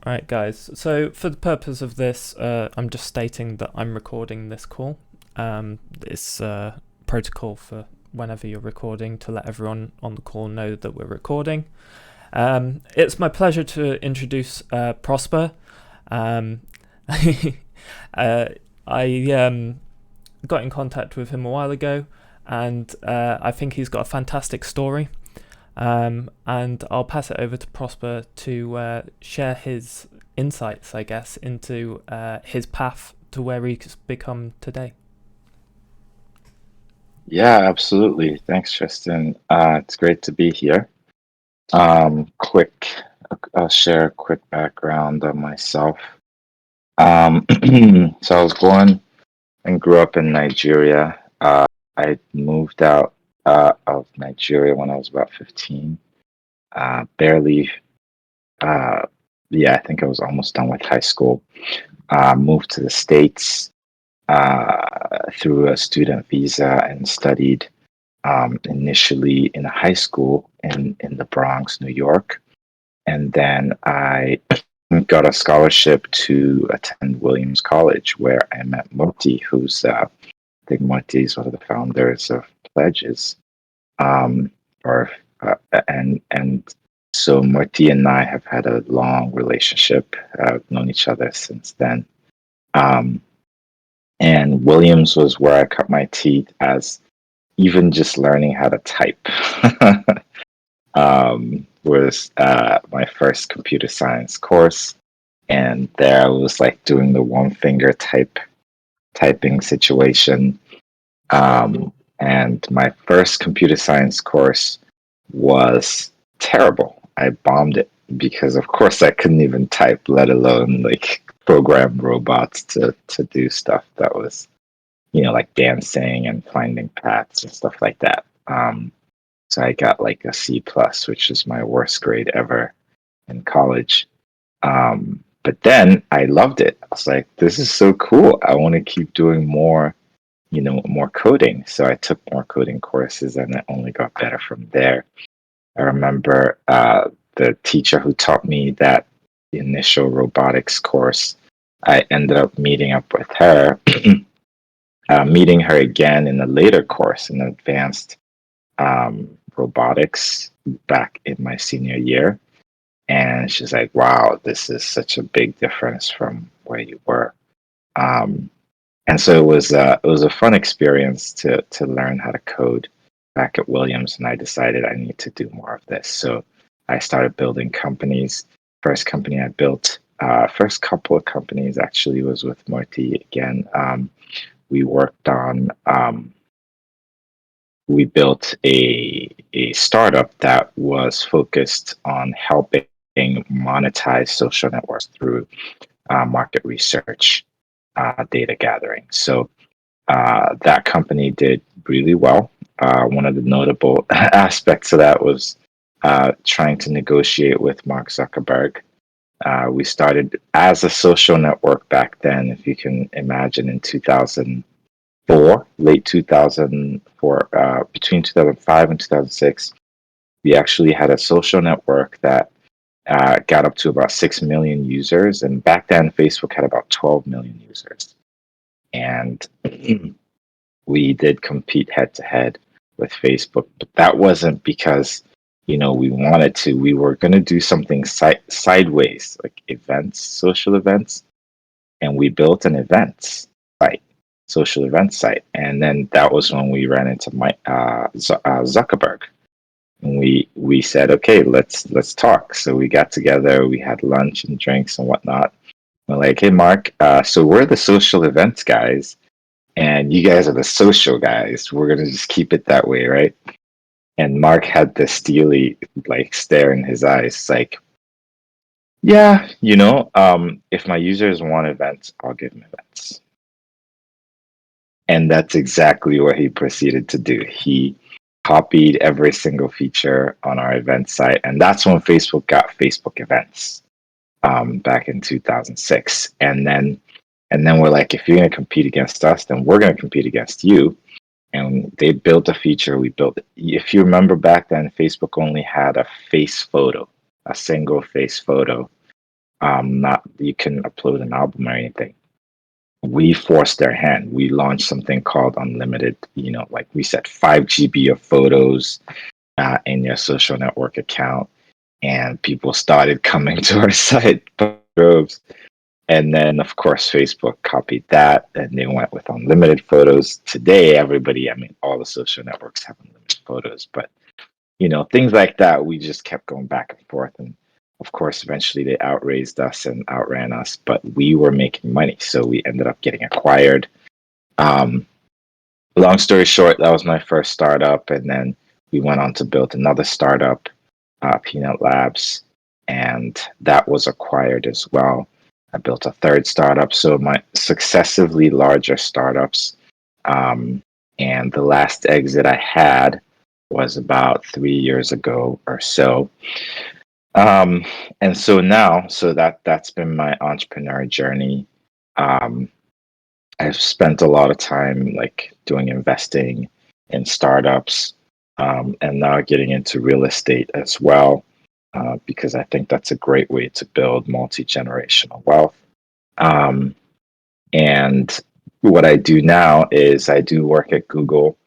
Right, guys. So, for the purpose of this, I'm just stating that I'm recording this call. It's protocol for whenever you're recording to let everyone on the call know that we're recording. It's my pleasure to introduce Prosper. Um, I got in contact with him a while ago, and I think he's got a fantastic story. And I'll pass it over to Prosper to share his insights, I guess, into his path to where he's become today. Yeah, absolutely. Thanks, Tristan. It's great to be here. Quick, I'll share a quick background on myself. So I was born and grew up in Nigeria. I moved out of Nigeria when I was about 15. Barely, uh, yeah, I think I was almost done with high school. Moved to the States through a student visa and studied initially in a high school in the Bronx, New York. And then I got a scholarship to attend Williams College, where I met Moti, I think Moti is one of the founders of Pledges. Um, or and so Moti and I have had a long relationship. I've known each other since then. Um, and Williams was where I cut my teeth as even just learning how to type. Was my first computer science course, and there I was like doing the one finger typing situation. And my first computer science course was terrible. I bombed it because, of course, I couldn't even type, let alone like program robots to do stuff that was, like dancing and finding paths and stuff like that. So I got like a C plus, which is my worst grade ever in college. But then I loved it. I was like, this is so cool. I want to keep doing more, more coding. So I took more coding courses and it only got better from there. I remember the teacher who taught me that initial robotics course, I ended up meeting up with her, meeting her again in a later course in advanced robotics back in my senior year. And she's like, wow, this is such a big difference from where you were. Um, and so it was a fun experience to learn how to code back at Williams. And I decided I need to do more of this. So I started building companies. First company I built, first couple of companies actually was with Morty again. We worked on we built a startup that was focused on helping monetize social networks through market research, data gathering. So that company did really well. One of the notable aspects of that was trying to negotiate with Mark Zuckerberg. We started as a social network back then, if you can imagine, in 2004, late 2004, between 2005 and 2006. We actually had a social network that got up to about 6 million users. And back then, Facebook had about 12 million users. And we did compete head to head with Facebook, but that wasn't because we wanted to. We were going to do something sideways, like events, social events, and we built an events site, social event site, and then that was when we ran into Zuckerberg, and we said, okay, let's talk. So we got together, we had lunch and drinks and whatnot. We're like, hey, Mark, so we're the social events guys and you guys are the social guys. We're gonna just keep it that way, right? And Mark had this steely like stare in his eyes, like, yeah, if my users want events, I'll give them events. And that's exactly what he proceeded to do. He copied every single feature on our event site, and that's when Facebook got Facebook events back in 2006. And then we're like, if you're going to compete against us, then we're going to compete against you. And they built a feature. We built it. If you remember back then, Facebook only had a face photo, a single face photo. Not you can upload an album or anything. We forced their hand. We launched something called unlimited. Like we said, 5 GB of photos in your social network account, and people started coming to our site by droves. And then, of course, Facebook copied that, and they went with unlimited photos. Today, everybody, I mean, all the social networks have unlimited photos, but things like that, we just kept going back and forth. And of course, eventually they outraised us and outran us, but we were making money. So we ended up getting acquired. Um, Long story short, that was my first startup. And then we went on to build another startup, Peanut Labs, and that was acquired as well. I built a third startup. So my successively larger startups. Um, and the last exit I had was about 3 years ago or so. Um, and so now, that's been my entrepreneur journey. Um, I've spent a lot of time like doing investing in startups, and now getting into real estate as well, because I think that's a great way to build multi-generational wealth. Um, and what I do now is I do work at Google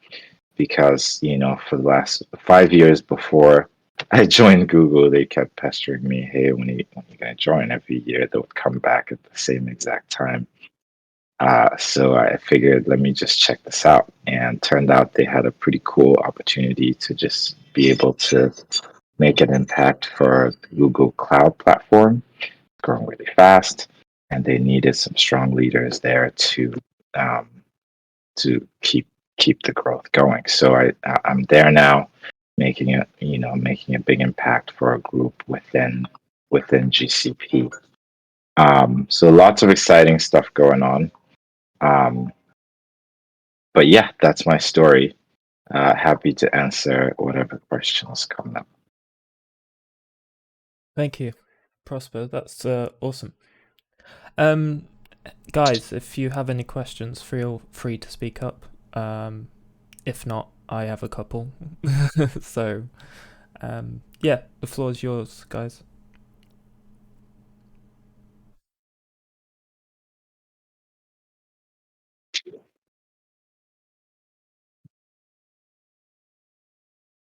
because for the last 5 years before I joined Google, they kept pestering me, "Hey, when you gonna join?" Every year they would come back at the same exact time. So I figured, let me just check this out, and turned out they had a pretty cool opportunity to just be able to make an impact for the Google Cloud platform, growing really fast, and they needed some strong leaders there um, to keep the growth going. So I'm there now, making a big impact for a group within GCP. So lots of exciting stuff going on. Um, but yeah, that's my story. Happy to answer whatever questions come up. Thank you, Prosper. That's awesome. Um, guys, if you have any questions, feel free to speak up. If not, I have a couple. So, yeah, the floor is yours, guys.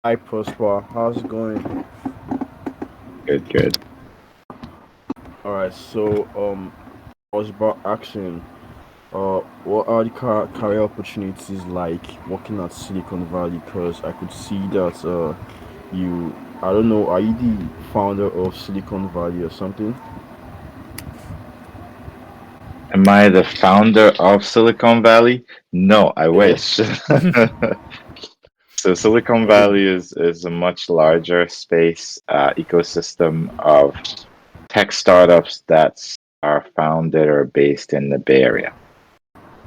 Hi Prosper, how's it going? Good, good. All right, so I was about asking, what are the career opportunities like working at Silicon Valley? Because I could see that you, I don't know, are you the founder of Silicon Valley or something? Am I the founder of Silicon Valley? No, I wish. Yes. So Silicon Oh, Valley is a much larger space ecosystem of tech startups that are founded or based in the Bay Area.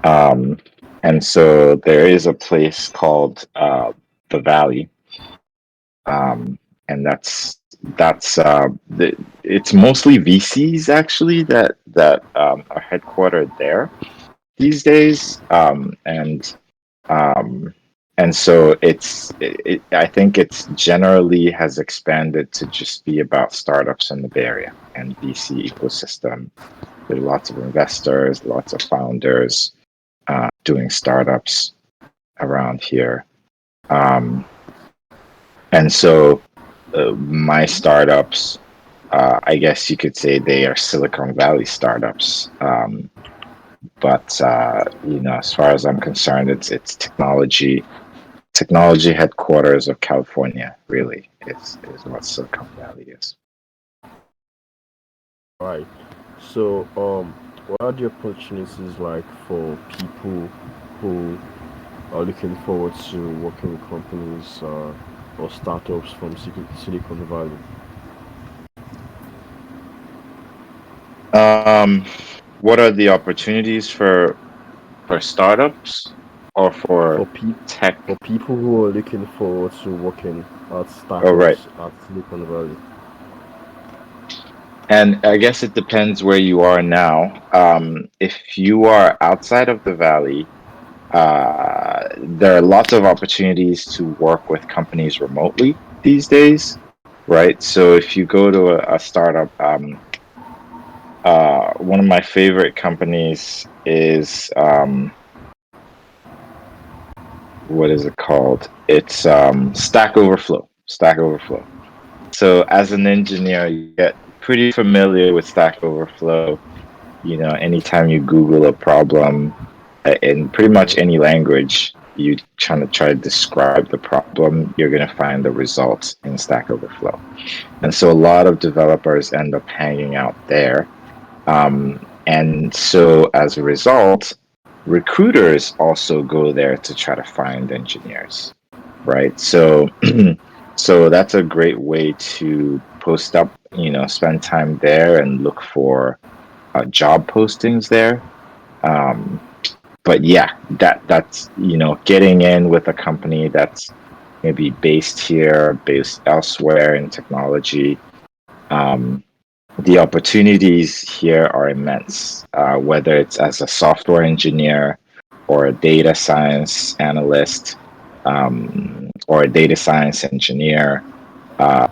Um, and so there is a place called the Valley, um, and it's mostly VCs actually that are headquartered there these days, um, and so I think it's generally has expanded to just be about startups in the Bay Area and VC ecosystem. There are lots of investors, lots of founders doing startups around here. Um, and so my startups, I guess you could say they are Silicon Valley startups. But as far as I'm concerned, it's technology headquarters of California. Really, is what Silicon Valley is. right. So what are the opportunities like for people who are looking forward to working with companies or startups from Silicon Valley? Um, what are the opportunities for startups or for for pe- tech? for people who are looking forward to working at Oh, right. startups at Silicon Valley. And I guess it depends where you are now. If you are outside of the valley, there are lots of opportunities to work with companies remotely these days, right? So if you go to a startup, one of my favorite companies is what is it called? It's Stack Overflow. Stack Overflow. So as an engineer, you get pretty familiar with Stack Overflow. Anytime you Google a problem in pretty much any language, you try to describe the problem, you're going to find the results in Stack Overflow. And so a lot of developers end up hanging out there. And so as a result, recruiters also go there to try to find engineers, right? So, so that's a great way to post up, spend time there and look for job postings there. But yeah, that's getting in with a company that's maybe based here, based elsewhere in technology. The opportunities here are immense, whether it's as a software engineer or a data science analyst, or a data science engineer. Uh,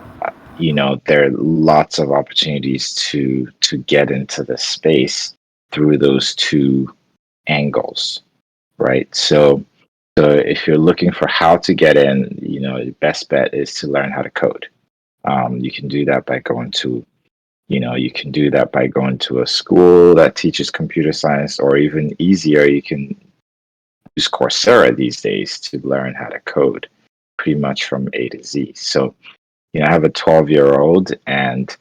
there are lots of opportunities to get into the space through those two angles, right? So if you're looking for how to get in, the best bet is to learn how to code. You can do that by going to you can do that by going to a school that teaches computer science, or even easier, you can use Coursera these days to learn how to code pretty much from A to Z. So, I have a 12-year-old, and,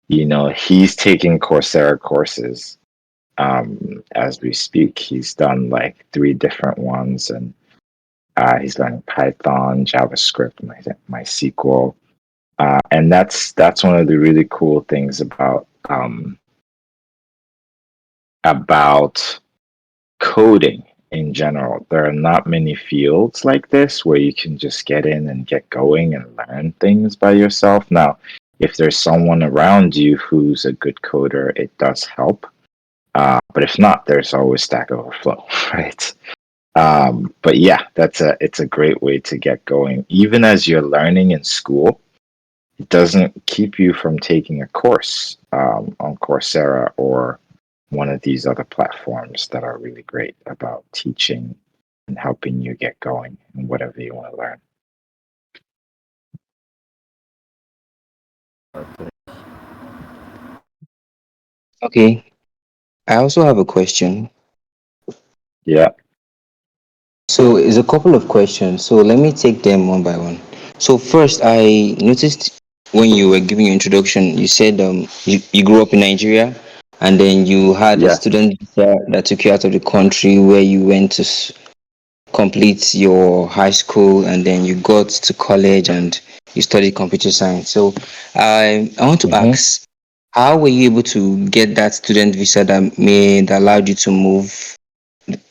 he's taking Coursera courses as we speak. He's done like 3 different ones, and he's learning Python, JavaScript, MySQL. And that's one of the really cool things about coding in general. There are not many fields like this where you can just get in and get going and learn things by yourself. Now, if there's someone around you who's a good coder, it does help. But if not, there's always Stack Overflow, right? But yeah, it's a great way to get going. Even as you're learning in school, it doesn't keep you from taking a course on Coursera or one of these other platforms that are really great about teaching and helping you get going in whatever you want to learn. Okay, I also have a question. Yeah. So it's a couple of questions. So let me take them one by one. So first, I noticed when you were giving your introduction, you said you grew up in Nigeria, and then you had a Yeah. student visa that took you out of the country where you went to complete your high school, and then you got to college and you studied computer science. So I want to Mm-hmm. ask, how were you able to get that student visa that allowed you to move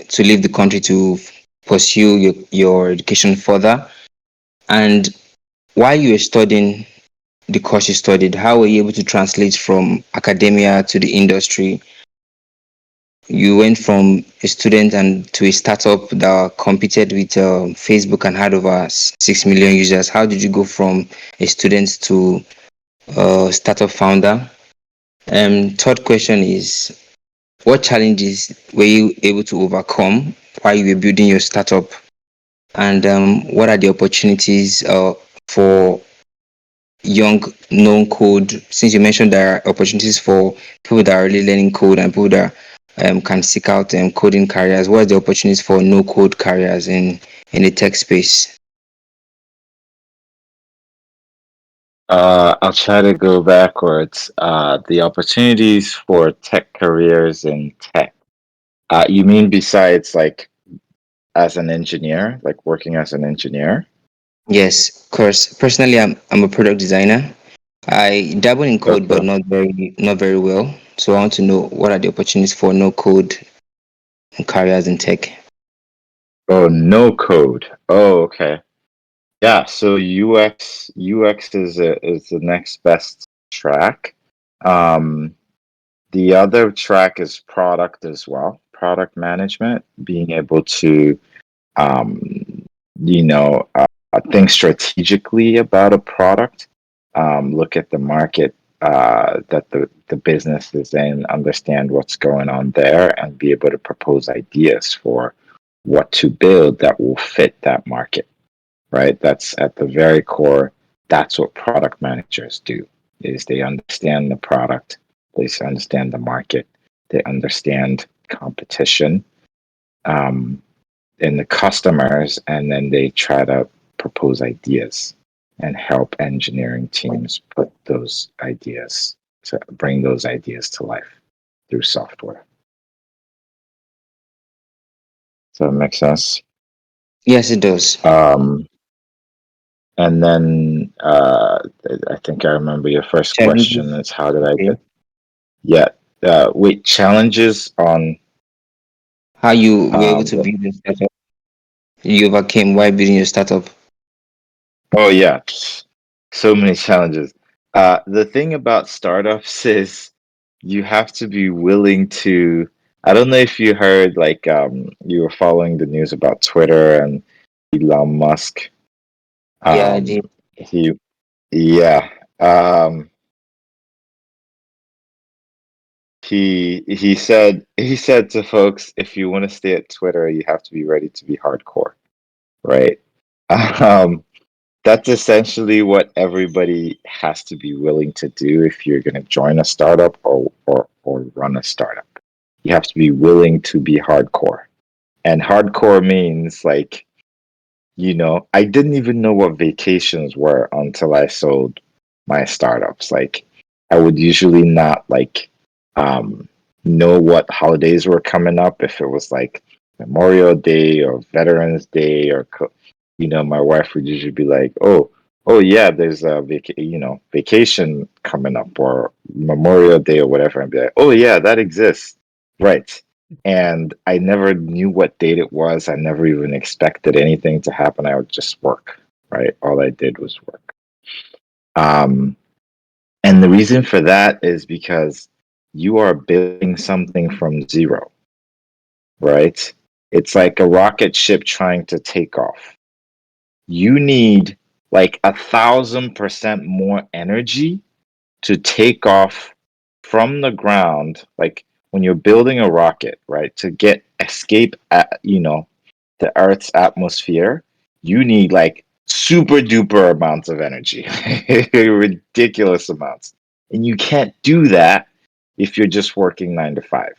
to leave the country to pursue your education further? And while you were studying the course you studied, how were you able to translate from academia to the industry? You went from a student and to a startup that competed with Facebook and had over 6 million users. How did you go from a student to a startup founder? Third question is, what challenges were you able to overcome while you were building your startup? And what are the opportunities for young known code? Since you mentioned there are opportunities for people that are really learning code and people that can seek out coding careers, what are the opportunities for no code careers in the tech space? I'll try to go backwards. The opportunities for tech careers in tech. You mean besides like as an engineer, like working as an engineer? Yes, of course. Personally, I'm a product designer. I dabble in code, but Okay. not very well. So I want to know what are the opportunities for no code careers in tech. Oh, no code. Oh, okay. Yeah, so UX is the next best track. Um, the other track is product as well, product management, being able to um, think strategically about a product, look at the market, that the business is in, understand what's going on there, and be able to propose ideas for what to build that will fit that market, right? That's at the very core. That's what product managers do, is they understand the product, they understand the market, they understand competition, um, and the customers, and then they try to propose ideas and help engineering teams put those ideas to bring those ideas to life through software. Does that make sense? Yes, it does. And then I think I remember your first question Challenges. is how did I Okay. get? Yeah. Wait, challenges on How you were able to the, build a startup? You overcame while building your startup. oh yeah, so many challenges. The thing about startups is you have to be willing to. I don't know if you heard, like, you were following the news about Twitter and Elon Musk. Yeah, I did. He, yeah. He said to folks, if you want to stay at Twitter, you have to be ready to be hardcore, right? Um, that's essentially what everybody has to be willing to do if you're going to join a startup or run a startup. You have to be willing to be hardcore. And hardcore means, like, I didn't even know what vacations were until I sold my startups. Like, I would usually not, like, um, know what holidays were coming up, if it was like Memorial Day or Veterans Day or, my wife would usually be like, oh yeah, there's a vacation coming up, or Memorial Day or whatever, and be like, oh yeah, that exists, right? And I never knew what date it was. I never even expected anything to happen. I would just work, right? All I did was work. Um, and the reason for that is because you are building something from zero, right? It's like a rocket ship trying to take off. You need like 1,000% more energy to take off from the ground, like when you're building a rocket, right? To get escape at, the Earth's atmosphere, you need like super duper amounts of energy, ridiculous amounts. And you can't do that if you're just working 9 to 5.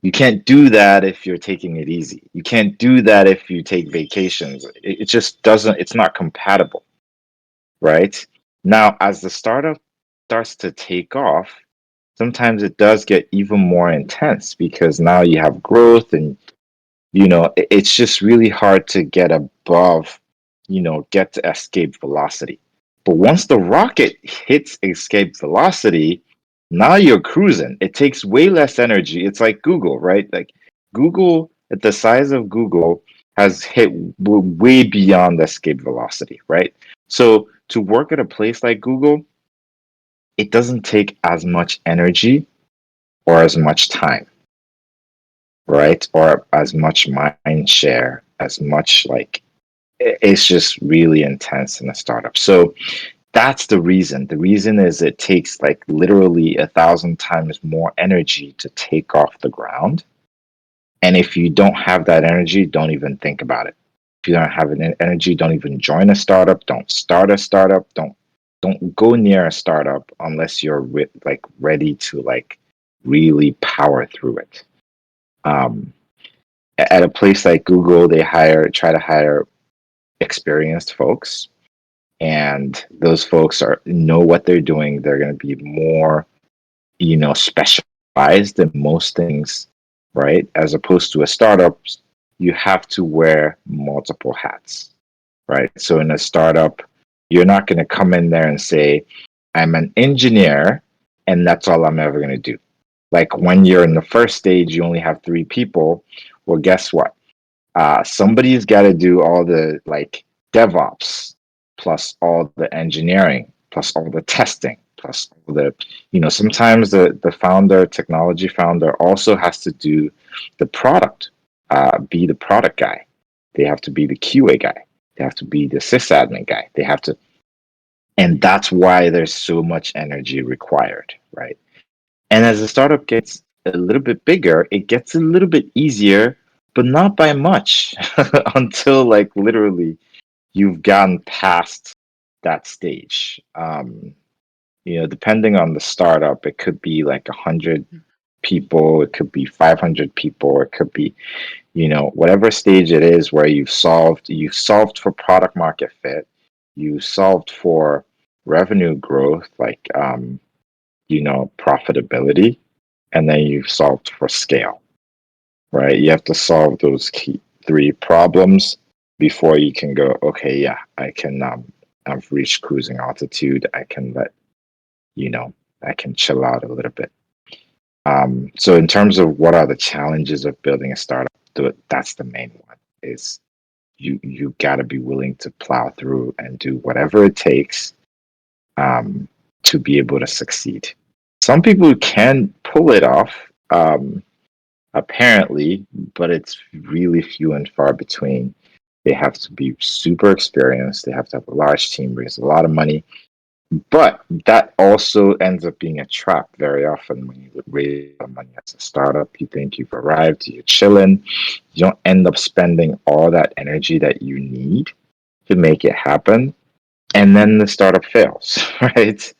You can't do that if you're taking it easy. You can't do that if you take vacations. It just doesn't, it's not compatible, right? Now, as the startup starts to take off, sometimes it does get even more intense because now you have growth, and it's just really hard to get above, get to escape velocity. But once the rocket hits escape velocity, now you're cruising. It takes way less energy. It's like Google, right? Like Google, at the size of Google, has hit way beyond escape velocity, right? So to work at a place like Google, it doesn't take as much energy or as much time, right? Or as much mind share, as much, like, it's just really intense in a startup. So that's the reason. The reason is it takes like literally 1,000 times more energy to take off the ground. And if you don't have that energy, don't even think about it. If you don't have an energy, don't even join a startup. Don't start a startup. Don't go near a startup unless you're like ready to, like, really power through it. Um, at a place like Google, they try to hire experienced folks, and those folks know what they're doing. They're going to be more, specialized in most things, right? As opposed to a startup, you have to wear multiple hats, right? So in a startup, you're not going to come in there and say, I'm an engineer and that's all I'm ever going to do. Like when you're in the first stage, you only have 3 people. Well, guess what? Somebody's got to do all the, like, DevOps, plus all the engineering, plus all the testing, plus all the, sometimes the founder, technology founder, also has to do the product, be the product guy. They have to be the QA guy. They have to be the sysadmin guy. They have to, And that's why there's so much energy required, right? And as the startup gets a little bit bigger, it gets a little bit easier, but not by much until like literally you've gotten past that stage. Depending on the startup, it could be like 100 people, it could be 500 people, it could be, whatever stage it is where you've solved for product market fit, you solved for revenue growth, like, profitability, and then you've solved for scale, right? You have to solve those key three problems before you can go, okay, yeah, I've reached cruising altitude. I can chill out a little bit. So in terms of what are the challenges of building a startup, that's the main one, is you got to be willing to plow through and do whatever it takes um, to be able to succeed. Some people can pull it off, apparently, but it's really few and far between. They have to be super experienced. They have to have a large team, raise a lot of money. But that also ends up being a trap very often when you raise money as a startup. You think you've arrived, you're chilling. You don't end up spending all that energy that you need to make it happen. And then the startup fails, right?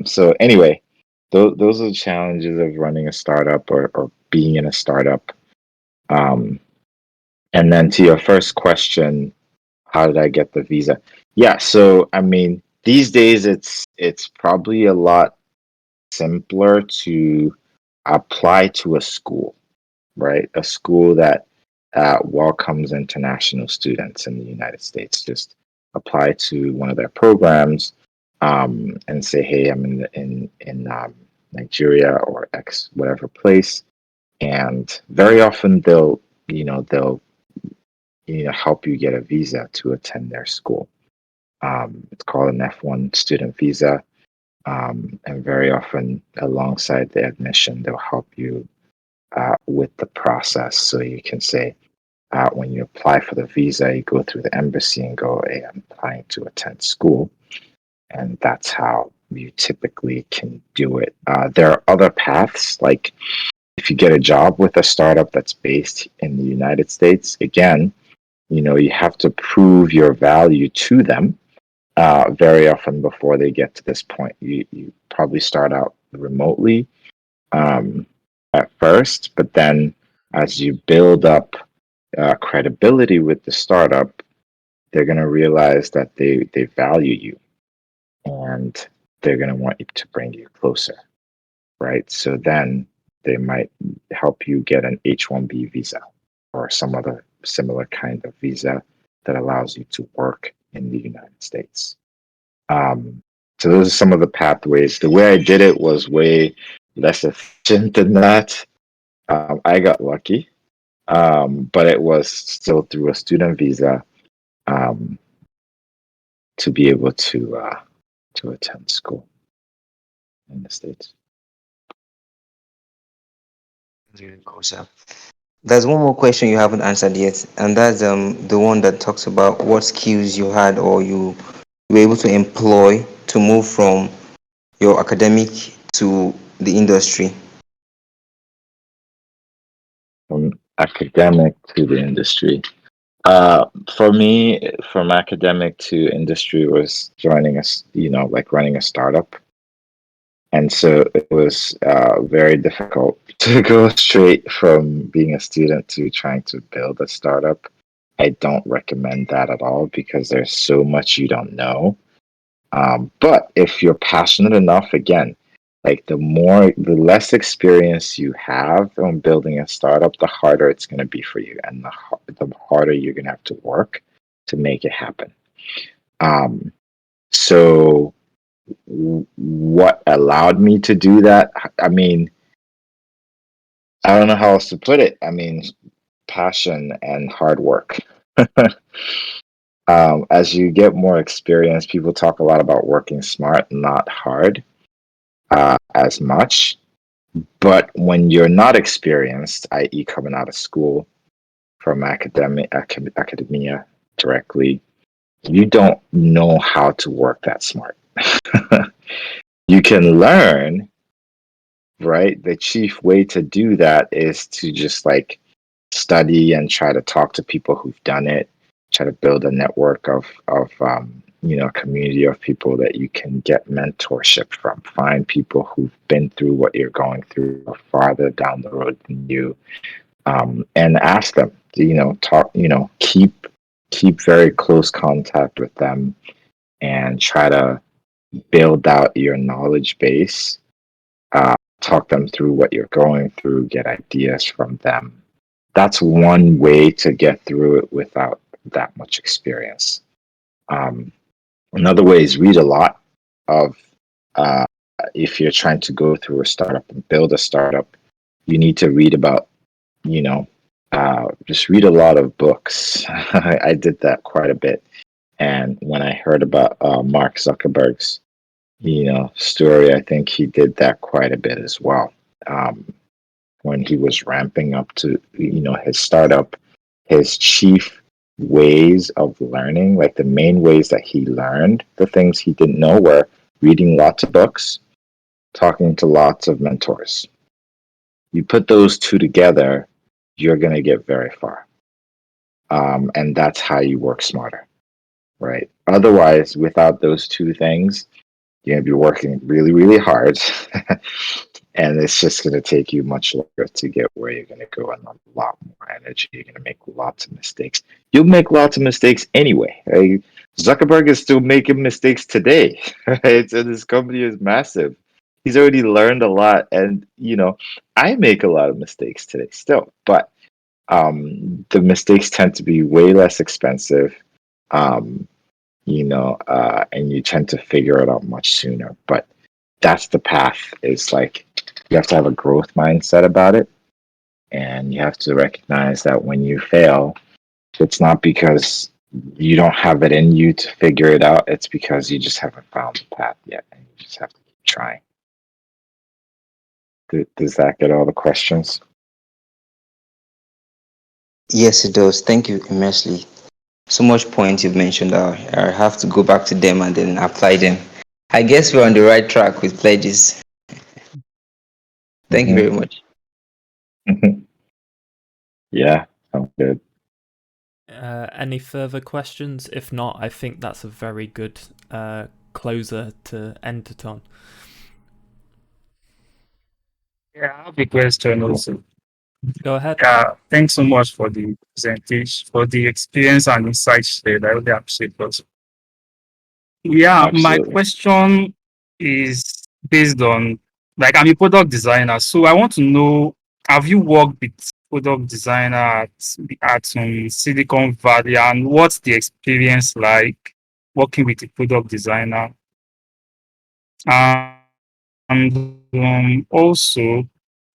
So anyway, those are the challenges of running a startup, or being in a startup. Um, and then to your first question, how did I get the visa? Yeah, so I mean, these days it's probably a lot simpler to apply to a school, right? A school that welcomes international students in the United States. Just apply to one of their programs, and say, "Hey, I'm in Nigeria or X whatever place," and very often they'll help you get a visa to attend their school. It's called an F1 student visa, and very often alongside the admission, they'll help you with the process. So you can say, when you apply for the visa, you go through the embassy and go, "Hey, I'm applying to attend school," and that's how you typically can do it. There are other paths, like if you get a job with a startup that's based in the United States. Again, you have to prove your value to them very often before they get to this point. You probably start out remotely um, at first, but then as you build up credibility with the startup, they're going to realize that they value you, and they're going to want you to bring you closer, right? So then they might help you get an H-1B visa or some other similar kind of visa that allows you to work in the United States. Um, so those are some of the pathways. The way I did it was way less efficient than that. I got lucky, but it was still through a student visa, um, to be able to attend school in the States. Really cool, sir. There's one more question you haven't answered yet, and that's the one that talks about what skills you had or you were able to employ to move from your academic to the industry. From academic to the industry. For me, from academic to industry was joining us, like running a startup. And so it was very difficult to go straight from being a student to trying to build a startup. I don't recommend that at all because there's so much you don't know. But if you're passionate enough, again, like the less experience you have on building a startup, the harder it's going to be for you, and the harder you're going to have to work to make it happen. Um, so what allowed me to do that? I mean, I don't know how else to put it. I mean, passion and hard work. As you get more experience, people talk a lot about working smart, not hard, as much. But when you're not experienced, i.e., coming out of school from academia directly, you don't know how to work that smart. You can learn, right? The chief way to do that is to just like study and try to talk to people who've done it, try to build a network of a community of people that you can get mentorship from. Find people who've been through what you're going through or farther down the road than you, and ask them. Talk. Keep very close contact with them and try to build out your knowledge base. Talk them through what you're going through, get ideas from them. That's one way to get through it without that much experience. Another way is read a lot of, uh, if you're trying to go through a startup and build a startup, you need to read about, just read a lot of books. I did that quite a bit. And when I heard about Mark Zuckerberg's, story, I think he did that quite a bit as well. When he was ramping up to, his startup, his chief ways of learning, like the main ways that he learned the things he didn't know, were reading lots of books, talking to lots of mentors. You put those two together, you're going to get very far. And that's how you work smarter, right? Otherwise, without those two things, you're going to be working really, really hard. And it's just going to take you much longer to get where you're going to go, and a lot more energy. You're going to make lots of mistakes. You'll make lots of mistakes anyway. Right? Zuckerberg is still making mistakes today, right? So this company is massive. He's already learned a lot. And, I make a lot of mistakes today still, but the mistakes tend to be way less expensive. Um, and you tend to figure it out much sooner. But that's the path. It's like you have to have a growth mindset about it, and you have to recognize that when you fail, it's not because you don't have it in you to figure it out. It's because you just haven't found the path yet, and you just have to keep trying. Does that get all the questions? Yes, it does. Thank you immensely. So much points you've mentioned. I have to go back to them and then apply them. I guess we're on the right track with pledges. Thank you very much. Yeah, sounds good. Any further questions? If not, I think that's a very good closer to end it on. Yeah, I have a question also. Go ahead. Thanks so much for the presentation, for the experience and insights shared. I really appreciate it. Yeah, my Absolutely. question is based on, like, I'm a product designer, so I want to know, have you worked with product designer at Silicon Valley, and what's the experience like working with a product designer? And also,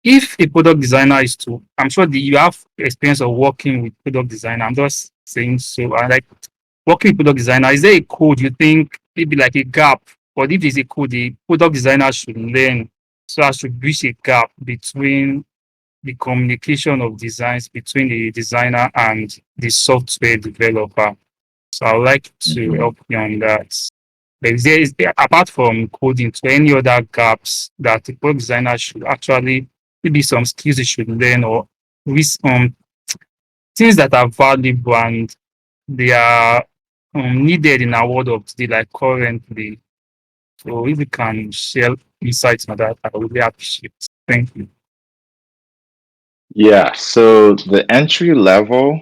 if a product designer is to, I'm sure you have experience of working with product designer. I'm just saying so. I like working with product designer. Is there a code you think maybe like a gap? But if there's a code, the product designer should learn so as to bridge a gap between the communication of designs between the designer and the software developer. So I would like to help you on that. But apart from coding, to any other gaps that the product designer should actually, maybe some skills they should learn, or things that are valuable and they are needed in our world of today, like currently. So if you can share insights on that, I would really appreciate it. Thank you. Yeah, so the entry level,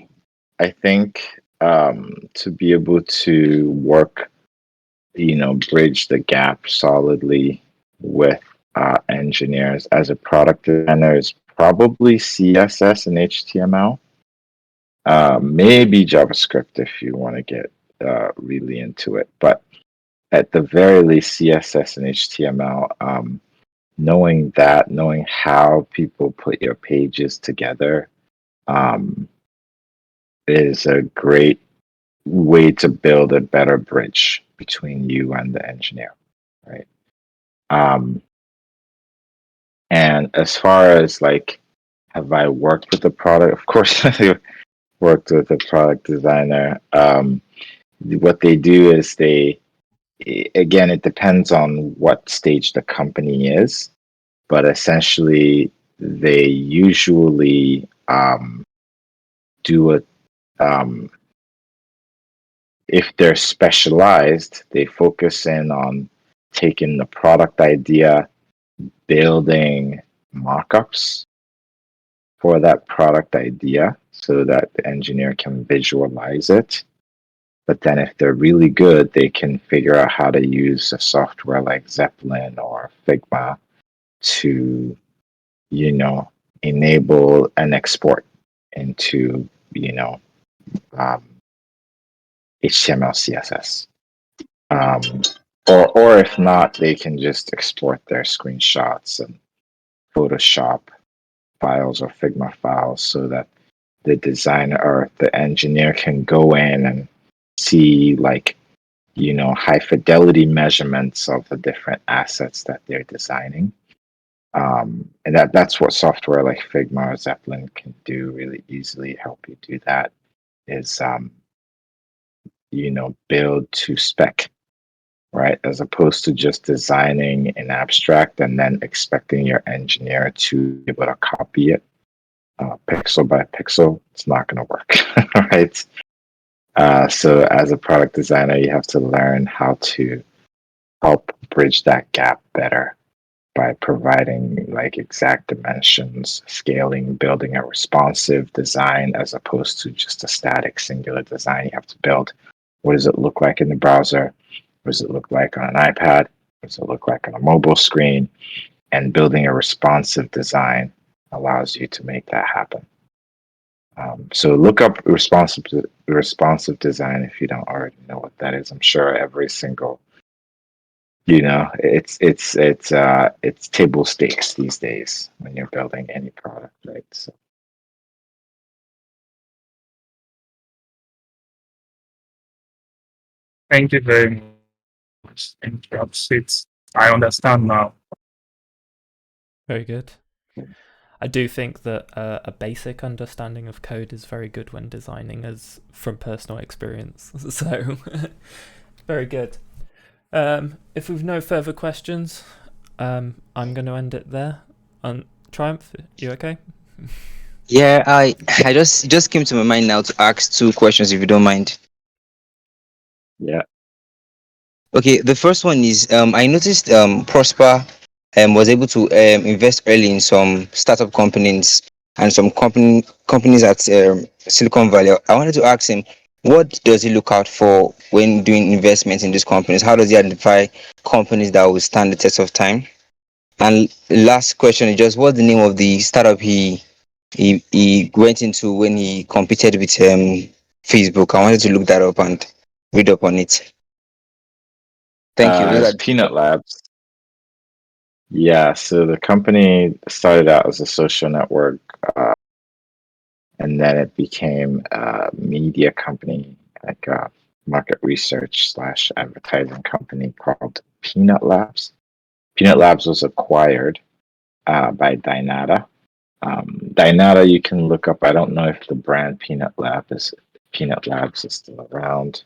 I think, to be able to work, bridge the gap solidly with engineers as a product designer, is probably CSS and HTML. Maybe JavaScript if you want to get really into it, but at the very least, CSS and HTML. Knowing how people put your pages together, um, is a great way to build a better bridge between you and the engineer, right? And as far as like, have I worked with the product? Of course, I worked with a product designer. what they do is again, it depends on what stage the company is, but essentially they usually do a if they're specialized, they focus in on taking the product idea, building mock-ups for that product idea so that the engineer can visualize it. But then if they're really good, they can figure out how to use a software like Zeppelin or Figma to, enable an export into, um, HTML, CSS. Or if not, they can just export their screenshots and Photoshop files or Figma files so that the designer or the engineer can go in and see high fidelity measurements of the different assets that they're designing. And that's what software like Figma or Zeppelin can do really easily. Help you do that is build to spec, right? As opposed to just designing an abstract and then expecting your engineer to be able to copy it pixel by pixel. It's not going to work, right? So as a product designer, you have to learn how to help bridge that gap better by providing like exact dimensions, scaling, building a responsive design as opposed to just a static singular design. You have to build what does it look like in the browser? What does it look like on an iPad? What does it look like on a mobile screen? And building a responsive design allows you to make that happen. So look up responsive design if you don't already know what that is. I'm sure every single, it's table stakes these days when you're building any product, right? So Thank you very much. Thank you. I understand now. Very good. I do think that a basic understanding of code is very good when designing, as from personal experience. So, very good. If we've no further questions, I'm going to end it there. Triumph, you okay? Yeah, I just came to my mind now to ask two questions if you don't mind. yeah. Okay, the first one is I noticed Prosper was able to invest early in some startup companies and some companies at Silicon Valley. I wanted to ask him, what does he look out for when doing investments in these companies? How does he identify companies that will stand the test of time? And last question is just what's the name of the startup he went into when he competed with Facebook? I wanted to look that up and read up on it. Thank you. Those It's are Peanut Labs. Yeah, so the company started out as a social network, and then it became a media company, like a market research slash advertising company called Peanut Labs. Peanut Labs was acquired by Dynata. Dynata, you can look up. I don't know if the brand Peanut Labs is still around.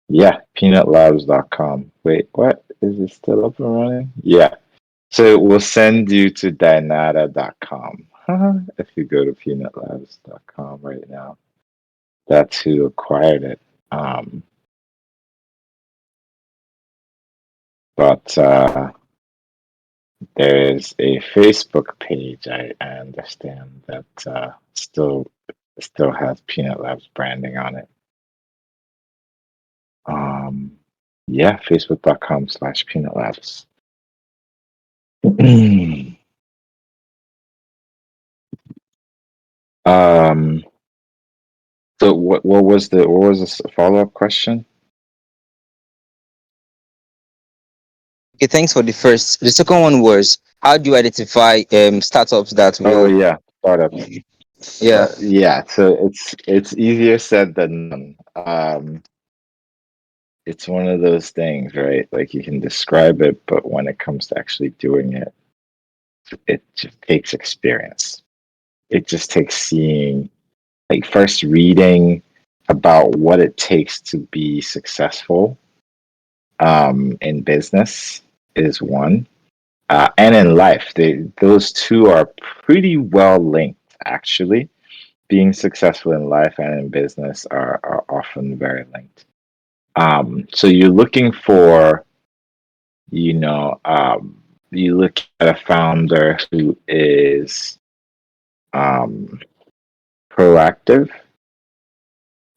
Yeah, peanutlabs.com. Wait, what? Is it still up and running? Yeah. So it will send you to dynata.com. If you go to peanutlabs.com right now, that's who acquired it. But there is a Facebook page. I understand that still has Peanut Labs branding on it. Yeah, facebook.com/Peanut Labs. So what was the follow-up question? okay. Thanks for the first. The second one was how do you identify startups that Oh will yeah, startups. yeah. Yeah, so it's easier said than done. It's one of those things, right? Like you can describe it, but when it comes to actually doing it, it just takes experience. It just takes seeing, like first reading about what it takes to be successful in business is one, and in life. Those two are pretty well linked, actually. Being successful in life and in business are often very linked. So you're looking for, you know, you look at a founder who is um, proactive,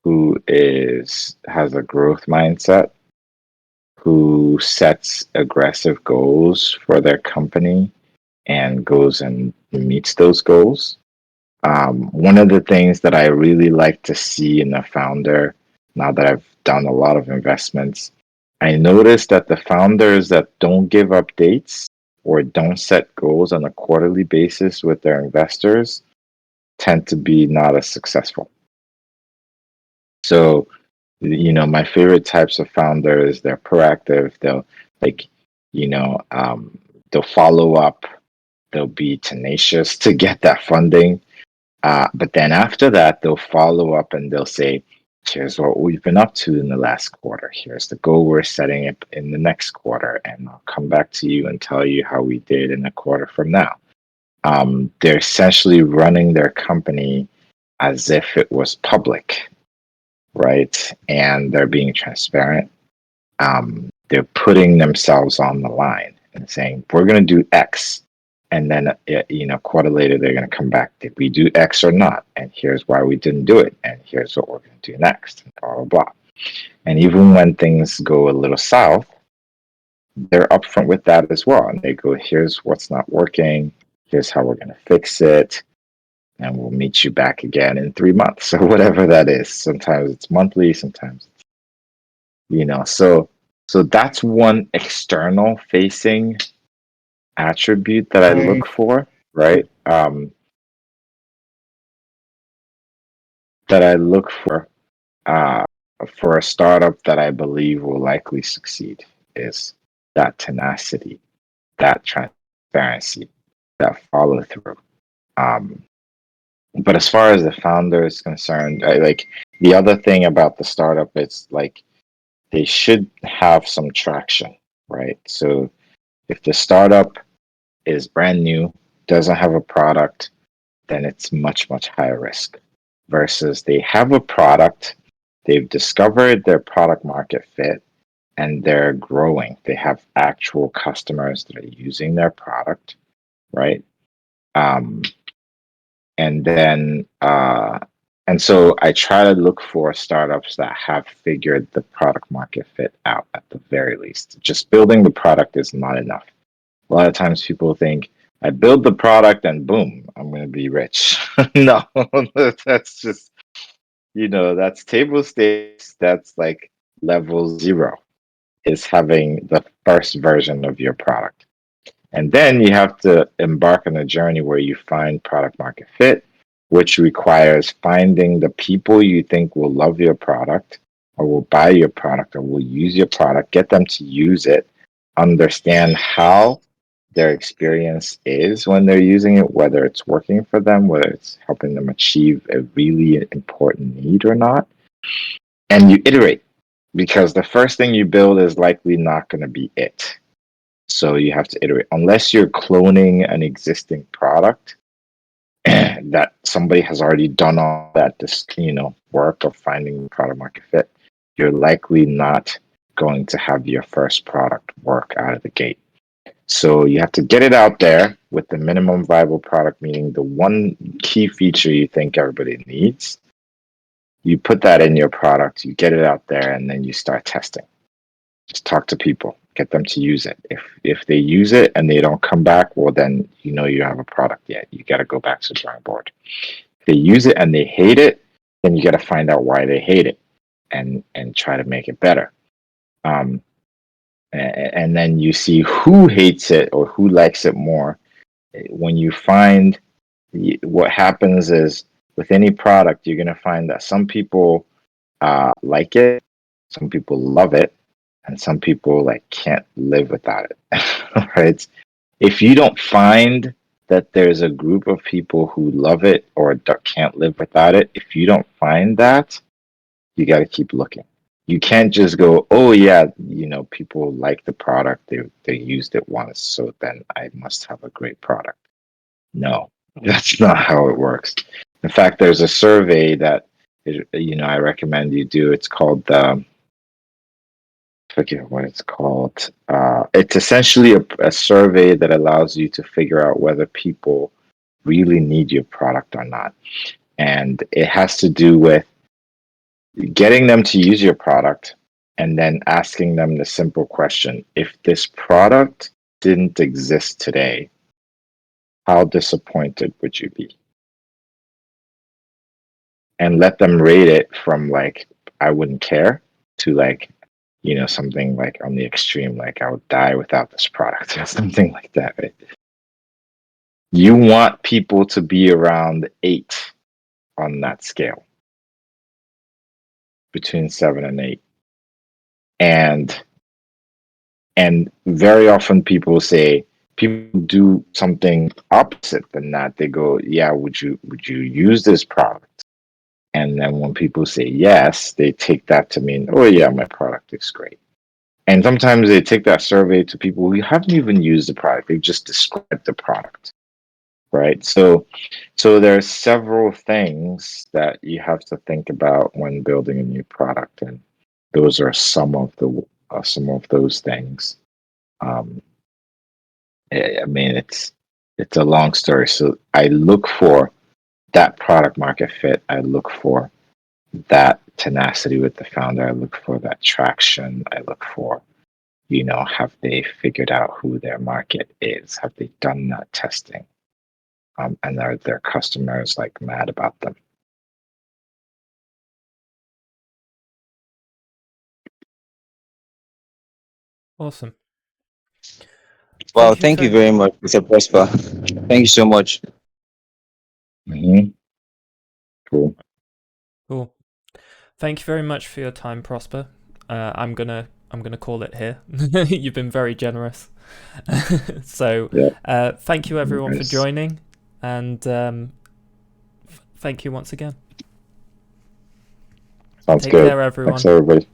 who has a growth mindset, who sets aggressive goals for their company and goes and meets those goals. One of the things that I really like to see in a founder, now that I've done a lot of investments, I noticed that the founders that don't give updates or don't set goals on a quarterly basis with their investors tend to be not as successful. So, my favorite types of founders, they're proactive. They'll like, you know, um, they'll follow up. They'll be tenacious to get that funding. But then after that, they'll follow up and they'll say, here's what we've been up to in the last quarter. Here's the goal we're setting up in the next quarter. And I'll come back to you and tell you how we did in a quarter from now. They're essentially running their company as if it was public, right? And they're being transparent. They're putting themselves on the line and saying, we're going to do X. And then, a quarter later, they're going to come back. Did we do X or not? And here's why we didn't do it. And here's what we're going to do next. And blah, blah, blah. And even when things go a little south, they're upfront with that as well. And they go, here's what's not working. Here's how we're going to fix it. And we'll meet you back again in 3 months or whatever that is. Sometimes it's monthly, sometimes, so that's one external facing attribute that I look for, right? That I look for a startup that I believe will likely succeed is that tenacity, that transparency, that follow through. But as far as the founder is concerned, the other thing about the startup, it's like they should have some traction, right? So if the startup is brand new, doesn't have a product, then it's much, much higher risk versus they have a product, they've discovered their product market fit, and they're growing. They have actual customers that are using their product, right? Um, and then, and so I try to look for startups that have figured the product market fit out at the very least. Just building the product is not enough. A lot of times people think, I build the product and boom, I'm going to be rich. No, that's just, that's table stakes. That's like level 0 is having the first version of your product. And then you have to embark on a journey where you find product market fit, which requires finding the people you think will love your product or will buy your product or will use your product, get them to use it, understand how their experience is when they're using it, whether it's working for them, whether it's helping them achieve a really important need or not. And you iterate because the first thing you build is likely not going to be it. So you have to iterate. Unless you're cloning an existing product that somebody has already done all that work of finding product market fit, you're likely not going to have your first product work out of the gate. So you have to get it out there with the minimum viable product, meaning the one key feature you think everybody needs. You put that in your product, you get it out there, and then you start testing. Just talk to people, get them to use it. If they use it and they don't come back, well, then you have a product yet. You got to go back to the drawing board. If they use it and they hate it, then you got to find out why they hate it and try to make it better. And then you see who hates it or who likes it more. When you find what happens is with any product, you're going to find that some people like it, some people love it, and some people can't live without it. Right? If you don't find that there's a group of people who love it or can't live without it, if you don't find that, you got to keep looking. You can't just go, oh yeah, people like the product, they used it once, so then I must have a great product. No, that's not how it works. In fact, there's a survey that I recommend you do. It's called I forget what it's called. It's essentially a survey that allows you to figure out whether people really need your product or not, and it has to do with getting them to use your product and then asking them the simple question: if this product didn't exist today, how disappointed would you be? And let them rate it from like, I wouldn't care, to like, something like on the extreme, like I would die without this product or something like that, right? You want people to be around 8 on that scale, between 7 and 8. And very often people do something opposite than that. They go, yeah, would you use this product? And then when people say yes, they take that to mean, oh yeah, my product is great. And sometimes they take that survey to people who haven't even used the product. They've just described the product, right? So there are several things that you have to think about when building a new product, and those are some of those things. I mean, it's a long story. So I look for that product market fit. I look for that tenacity with the founder. I look for that traction. I look for, have they figured out who their market is? Have they done that testing? And are their customers like mad about them? Awesome. Well, thank you very much, Mr. Prosper. Thank you so much. Mm-hmm. Cool. Cool. Thank you very much for your time, Prosper. I'm gonna call it here. You've been very generous. So Yeah. thank you everyone for Nice. joining, and thank you once again. Sounds Take good. care, everyone. Thanks, everybody.